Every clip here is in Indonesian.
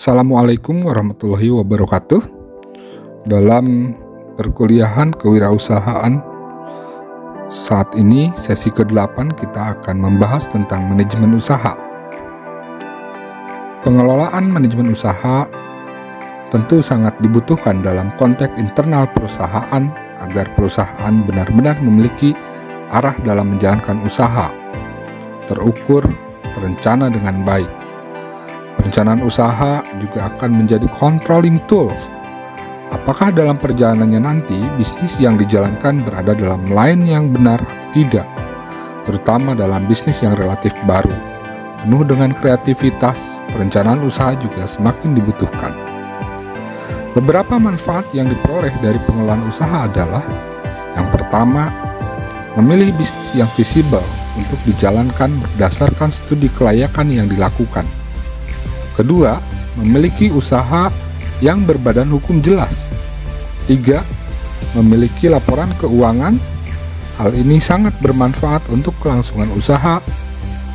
Assalamualaikum warahmatullahi wabarakatuh. Dalam perkuliahan kewirausahaan saat ini sesi ke-8 kita akan membahas tentang manajemen usaha. Pengelolaan manajemen usaha tentu sangat dibutuhkan dalam konteks internal perusahaan agar perusahaan benar-benar memiliki arah dalam menjalankan usaha, terukur, terencana dengan baik. Perencanaan usaha juga akan menjadi controlling tools. Apakah dalam perjalanannya nanti bisnis yang dijalankan berada dalam line yang benar atau tidak, terutama dalam bisnis yang relatif baru. Penuh dengan kreativitas, perencanaan usaha juga semakin dibutuhkan. Beberapa manfaat yang diperoleh dari pengelolaan usaha adalah: yang pertama, memilih bisnis yang visible untuk dijalankan berdasarkan studi kelayakan yang dilakukan. Kedua, memiliki usaha yang berbadan hukum jelas. 3. Memiliki laporan keuangan. Hal ini sangat bermanfaat untuk kelangsungan usaha,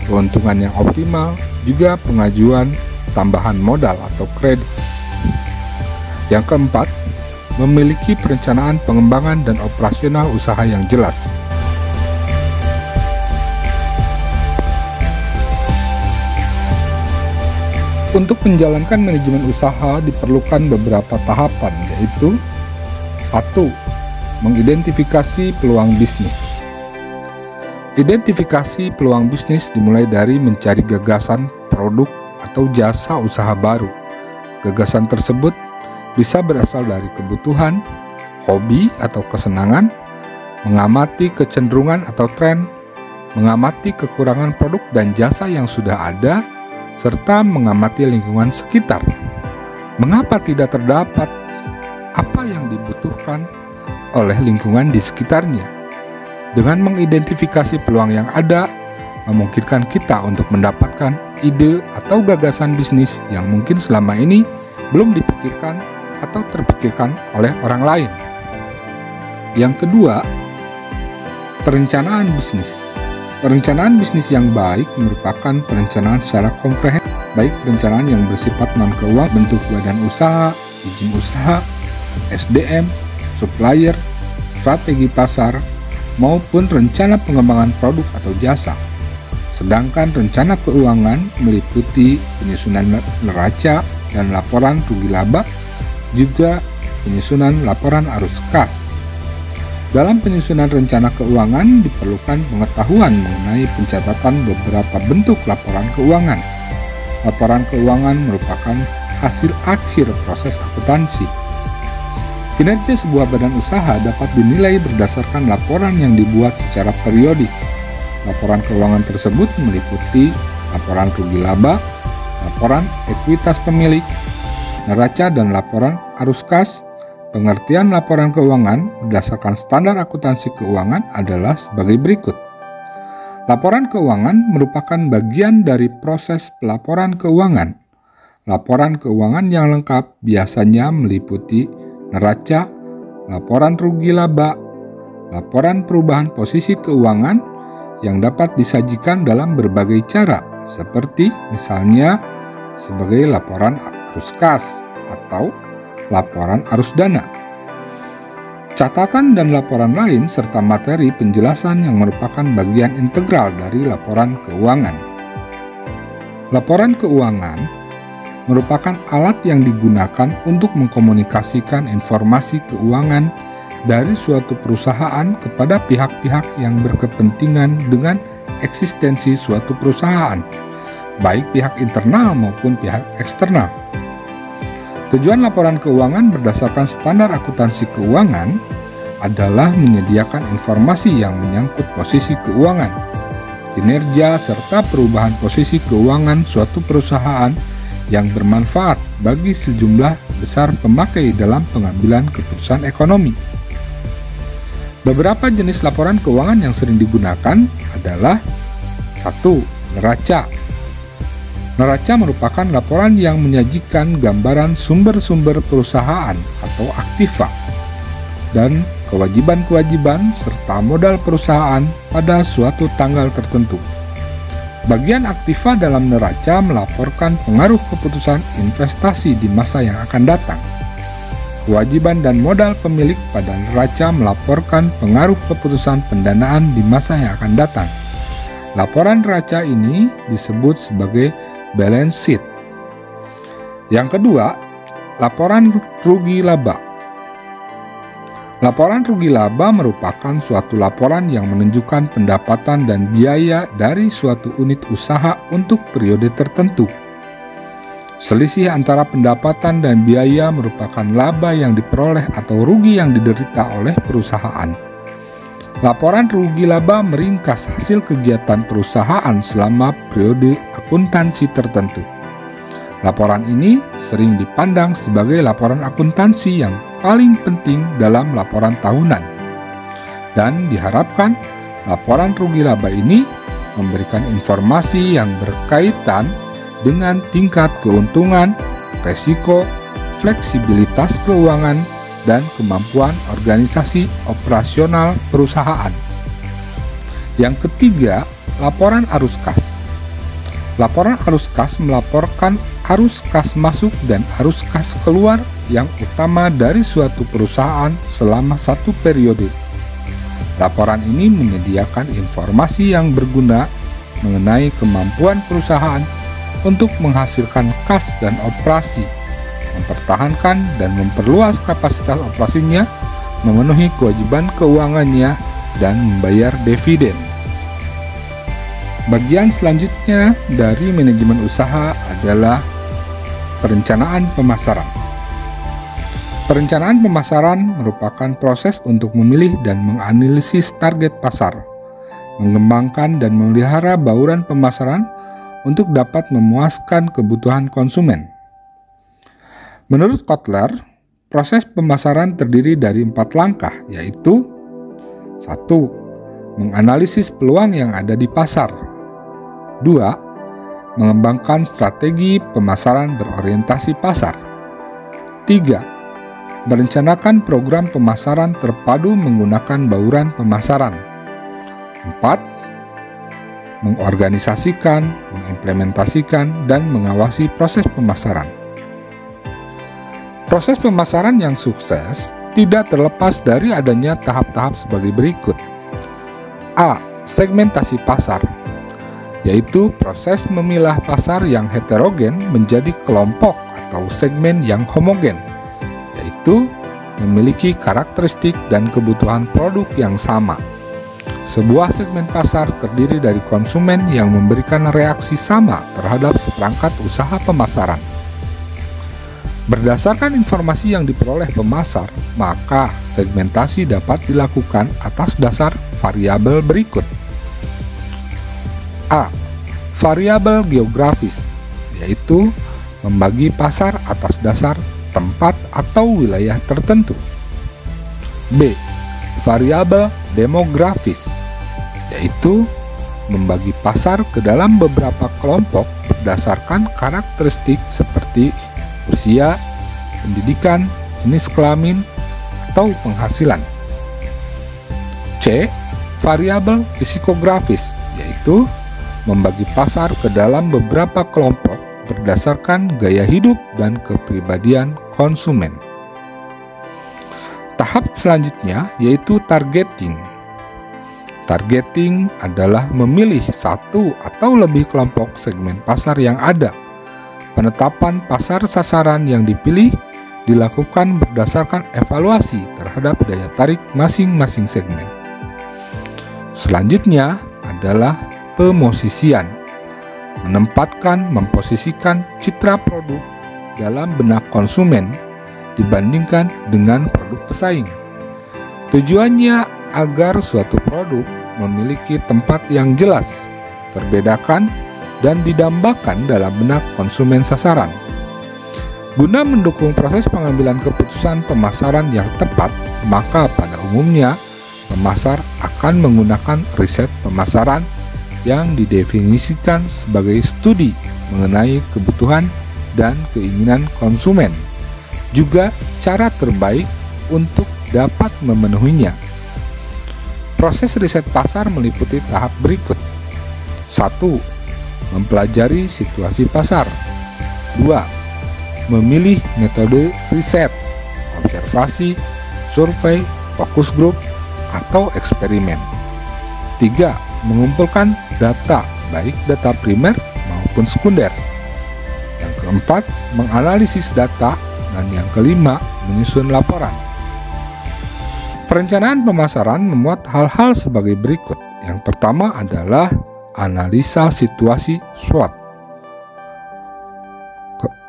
keuntungan yang optimal, juga pengajuan tambahan modal atau kredit. Yang keempat, memiliki perencanaan pengembangan dan operasional usaha yang jelas. Untuk menjalankan manajemen usaha diperlukan beberapa tahapan, yaitu 1. Mengidentifikasi peluang bisnis. Identifikasi peluang bisnis dimulai dari mencari gagasan, produk, atau jasa usaha baru. Gagasan tersebut bisa berasal dari kebutuhan, hobi atau kesenangan, mengamati kecenderungan atau tren, mengamati kekurangan produk dan jasa yang sudah ada, serta mengamati lingkungan sekitar. Mengapa tidak terdapat apa yang dibutuhkan oleh lingkungan di sekitarnya? Dengan mengidentifikasi peluang yang ada, memungkinkan kita untuk mendapatkan ide atau gagasan bisnis yang mungkin selama ini belum dipikirkan atau terpikirkan oleh orang lain. Yang kedua, perencanaan bisnis. Perencanaan bisnis yang baik merupakan perencanaan secara komprehensif, baik perencanaan yang bersifat non-keuangan, bentuk badan usaha, izin usaha, SDM, supplier, strategi pasar, maupun rencana pengembangan produk atau jasa. Sedangkan rencana keuangan meliputi penyusunan neraca dan laporan rugi laba, juga penyusunan laporan arus kas. Dalam penyusunan rencana keuangan diperlukan pengetahuan mengenai pencatatan beberapa bentuk laporan keuangan. Laporan keuangan merupakan hasil akhir proses akuntansi. Kinerja sebuah badan usaha dapat dinilai berdasarkan laporan yang dibuat secara periodik. Laporan keuangan tersebut meliputi laporan rugi laba, laporan ekuitas pemilik, neraca dan laporan arus kas. Pengertian laporan keuangan berdasarkan standar akuntansi keuangan adalah sebagai berikut. Laporan keuangan merupakan bagian dari proses pelaporan keuangan. Laporan keuangan yang lengkap biasanya meliputi neraca, laporan rugi laba, laporan perubahan posisi keuangan yang dapat disajikan dalam berbagai cara, seperti misalnya sebagai laporan arus kas atau laporan arus dana. Catatan dan laporan lain serta materi penjelasan yang merupakan bagian integral dari laporan keuangan. Laporan keuangan merupakan alat yang digunakan untuk mengkomunikasikan informasi keuangan dari suatu perusahaan kepada pihak-pihak yang berkepentingan dengan eksistensi suatu perusahaan, baik pihak internal maupun pihak eksternal. Tujuan laporan keuangan berdasarkan standar akuntansi keuangan adalah menyediakan informasi yang menyangkut posisi keuangan, kinerja, serta perubahan posisi keuangan suatu perusahaan yang bermanfaat bagi sejumlah besar pemakai dalam pengambilan keputusan ekonomi. Beberapa jenis laporan keuangan yang sering digunakan adalah 1. Neraca. Neraca merupakan laporan yang menyajikan gambaran sumber-sumber perusahaan atau aktiva dan kewajiban-kewajiban serta modal perusahaan pada suatu tanggal tertentu. Bagian aktiva dalam neraca melaporkan pengaruh keputusan investasi di masa yang akan datang. Kewajiban dan modal pemilik pada neraca melaporkan pengaruh keputusan pendanaan di masa yang akan datang. Laporan neraca ini disebut sebagai balance sheet. Yang kedua, laporan rugi laba. Laporan rugi laba merupakan suatu laporan yang menunjukkan pendapatan dan biaya dari suatu unit usaha untuk periode tertentu. Selisih antara pendapatan dan biaya merupakan laba yang diperoleh atau rugi yang diderita oleh perusahaan. Laporan rugi laba meringkas hasil kegiatan perusahaan selama periode akuntansi tertentu. Laporan ini sering dipandang sebagai laporan akuntansi yang paling penting dalam laporan tahunan. Dan diharapkan laporan rugi laba ini memberikan informasi yang berkaitan dengan tingkat keuntungan, resiko, fleksibilitas keuangan, dan kemampuan organisasi operasional perusahaan. Yang ketiga, laporan arus kas. Laporan arus kas melaporkan arus kas masuk dan arus kas keluar yang utama dari suatu perusahaan selama satu periode. Laporan ini menyediakan informasi yang berguna mengenai kemampuan perusahaan untuk menghasilkan kas dan operasi, mempertahankan dan memperluas kapasitas operasinya, memenuhi kewajiban keuangannya, dan membayar dividen. Bagian selanjutnya dari manajemen usaha adalah perencanaan pemasaran. Perencanaan pemasaran merupakan proses untuk memilih dan menganalisis target pasar, mengembangkan dan memelihara bauran pemasaran untuk dapat memuaskan kebutuhan konsumen. Menurut Kotler, proses pemasaran terdiri dari 4 langkah, yaitu 1. Menganalisis peluang yang ada di pasar. 2. Mengembangkan strategi pemasaran berorientasi pasar. 3. Merencanakan program pemasaran terpadu menggunakan bauran pemasaran. 4. Mengorganisasikan, mengimplementasikan, dan mengawasi proses pemasaran. Proses pemasaran yang sukses tidak terlepas dari adanya tahap-tahap sebagai berikut. A. Segmentasi pasar, yaitu proses memilah pasar yang heterogen menjadi kelompok atau segmen yang homogen, yaitu memiliki karakteristik dan kebutuhan produk yang sama. Sebuah segmen pasar terdiri dari konsumen yang memberikan reaksi sama terhadap seperangkat usaha pemasaran. Berdasarkan informasi yang diperoleh pemasar, maka segmentasi dapat dilakukan atas dasar variabel berikut. A. Variabel geografis, yaitu membagi pasar atas dasar tempat atau wilayah tertentu. B. Variabel demografis, yaitu membagi pasar ke dalam beberapa kelompok berdasarkan karakteristik seperti usia, pendidikan, jenis kelamin, atau penghasilan. C. Variabel psikografis, yaitu membagi pasar ke dalam beberapa kelompok berdasarkan gaya hidup dan kepribadian konsumen. Tahap selanjutnya yaitu targeting. Targeting adalah memilih satu atau lebih kelompok segmen pasar yang ada. Penetapan pasar sasaran yang dipilih dilakukan berdasarkan evaluasi terhadap daya tarik masing-masing segmen. Selanjutnya adalah pemosisian, memposisikan citra produk dalam benak konsumen dibandingkan dengan produk pesaing. Tujuannya agar suatu produk memiliki tempat yang jelas, terbedakan, dan didambakan dalam benak konsumen sasaran. Guna mendukung proses pengambilan keputusan pemasaran yang tepat, maka pada umumnya pemasar akan menggunakan riset pemasaran yang didefinisikan sebagai studi mengenai kebutuhan dan keinginan konsumen, juga cara terbaik untuk dapat memenuhinya. Proses riset pasar meliputi tahap berikut. 1. mempelajari situasi pasar. 2. Memilih metode riset, observasi, survei, fokus grup, atau eksperimen. 3. Mengumpulkan data, baik data primer maupun sekunder. Yang keempat, menganalisis data. Dan yang kelima, menyusun laporan. Perencanaan pemasaran memuat hal-hal sebagai berikut. Yang pertama adalah analisa situasi SWOT.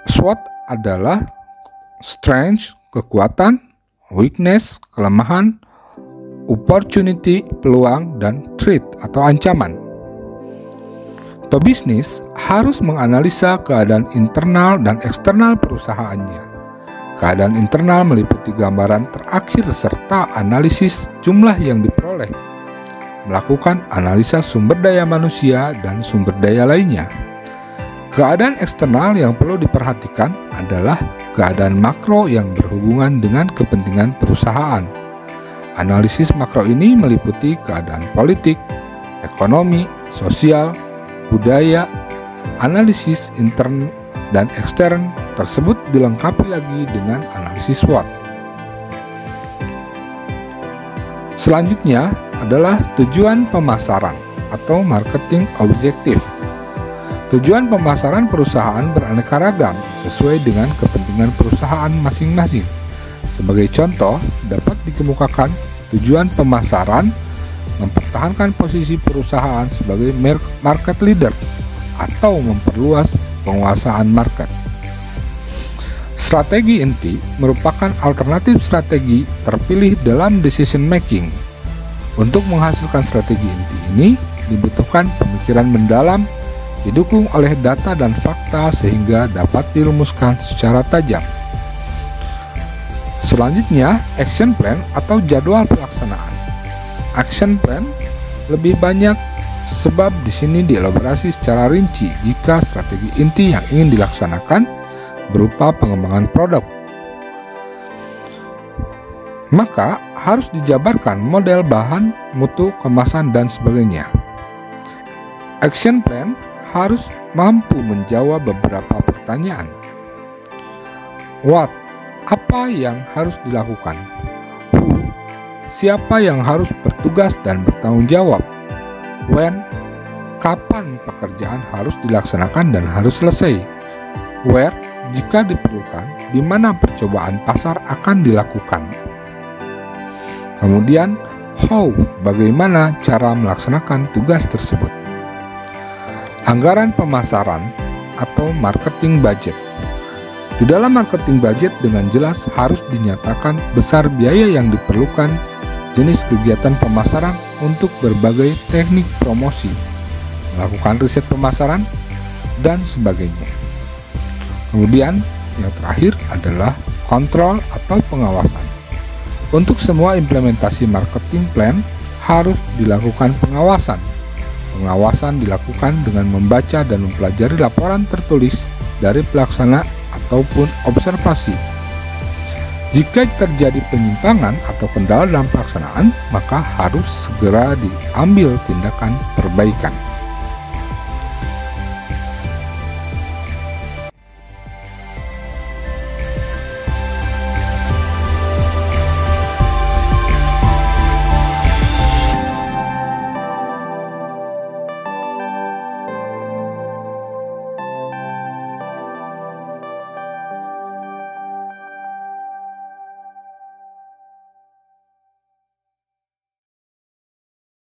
SWOT adalah strength, kekuatan, weakness, kelemahan, opportunity, peluang, dan threat atau ancaman. Pebisnis harus menganalisa keadaan internal dan eksternal perusahaannya. Keadaan internal meliputi gambaran terakhir serta analisis jumlah yang diperoleh, melakukan analisa sumber daya manusia dan sumber daya lainnya. Keadaan eksternal yang perlu diperhatikan adalah keadaan makro yang berhubungan dengan kepentingan perusahaan. Analisis makro ini meliputi keadaan politik, ekonomi, sosial, budaya. Analisis intern dan ekstern tersebut dilengkapi lagi dengan analisis SWOT. Selanjutnya adalah tujuan pemasaran atau marketing objective. Tujuan pemasaran perusahaan beraneka ragam sesuai dengan kepentingan perusahaan masing-masing. Sebagai contoh, dapat dikemukakan tujuan pemasaran mempertahankan posisi perusahaan sebagai market leader atau memperluas penguasaan market. Strategi inti merupakan alternatif strategi terpilih dalam decision making. Untuk menghasilkan strategi inti ini dibutuhkan pemikiran mendalam, didukung oleh data dan fakta sehingga dapat dirumuskan secara tajam. Selanjutnya, action plan atau jadwal pelaksanaan. Action plan lebih banyak sebab di sini dielaborasi secara rinci jika strategi inti yang ingin dilaksanakan berupa pengembangan produk. Maka harus dijabarkan model bahan, mutu, kemasan, dan sebagainya. Action plan harus mampu menjawab beberapa pertanyaan. What? Apa yang harus dilakukan? Who? Siapa yang harus bertugas dan bertanggung jawab? When? Kapan pekerjaan harus dilaksanakan dan harus selesai? Where? Jika diperlukan, di mana percobaan pasar akan dilakukan. Kemudian, how? Bagaimana cara melaksanakan tugas tersebut? Anggaran pemasaran atau marketing budget. Di dalam marketing budget dengan jelas harus dinyatakan besar biaya yang diperlukan, jenis kegiatan pemasaran untuk berbagai teknik promosi, melakukan riset pemasaran, dan sebagainya. Kemudian yang terakhir adalah kontrol atau pengawasan. Untuk semua implementasi marketing plan harus dilakukan pengawasan. Pengawasan dilakukan dengan membaca dan mempelajari laporan tertulis dari pelaksana ataupun observasi. Jika terjadi penyimpangan atau kendala dalam pelaksanaan, maka harus segera diambil tindakan perbaikan.